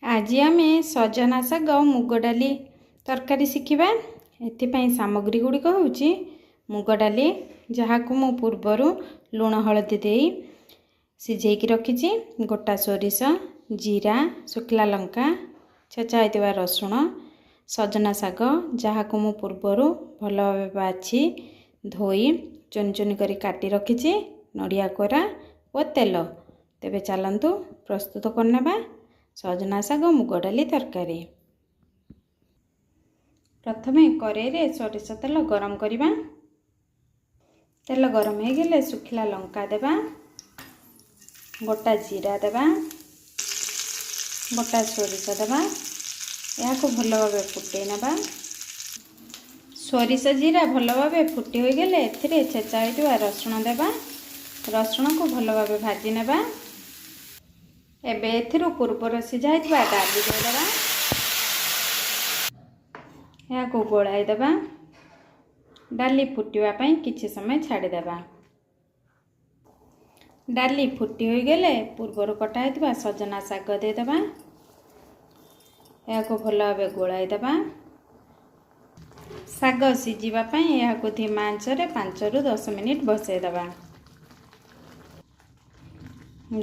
आज आमे सजना शाग मुग डाली तरकारी शिखा। एथिपाई सामग्री गुड़िक हूँ मुग डाली जहाँ को मु पूर्वर लुण हलदी दे सिझेकी रखी, गोटा सोरिष, जीरा, शुखला लंका, छेचा होइतिबा रसुण, सजना शाग जहाँ को मु पूर्वर भल भाव बाछि धोई चुन चुन करी काटी रखी, नड़िया कोरा और तेल। तेबे चलतु प्रस्तुत करनेबा सजना शाग मुग डाली तरकारी। प्रथमे कड़ाई सोरिष तेल गरम करवा। तेल गरम हो गले शुखला लंका देबा, गोटा जीरा देबा, गोटा सोरिष देबा। या को भल भाव फुटे नेबा। सोरिष जीरा भल भाव फुटी हो गले एथिरे छेचा होइतिबा रसुण देबा। रसुण को भल भाव भाजी नेबा। एबे एथिरु पूर्वर सिझा होइतिबा डाली देबा। या को गोलाई देबा। डाली फुटिवा पई किछि समय छाड़ी देबा। डाली फुटी हो गले पूर्वर कटा होइतिबा सजना शाग दे देबा। या को भल भाव गोलाई देबा। शाग सिझिबा पई या को धीमा आंच रे 5 रु 10 मिनिट बसै देबा।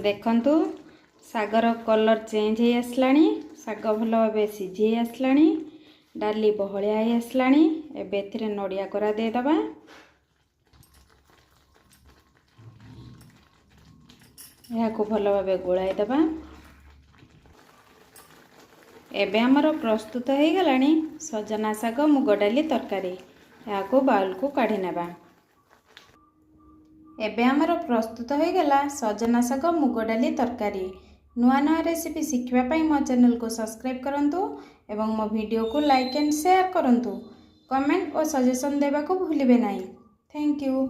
देखंतु शागर कलर चेंज हो आसलानी, शाग भल भाव सिझी आसलानी, डाली बहलिया हो आसलानी। एबे एथिरे नड़िया कोरा दे दबा। या को भल भाव गोलाई दबा। एबे हमर प्रस्तुत हो गलानी सजना शाग मुग डाली तरकारी। या को बाउल को काढी नेबा। एबे हमर प्रस्तुत हो गला सजना शाग मुग डाली तरकारी। नुआ नुआ रेसिपी शिखिबा पई मो चैनल को सब्सक्राइब करंतु एवं मो वीडियो को लाइक एंड शेयर करंतु। कमेंट और सजेशन देबा को भूलिबे नाही। Thank you.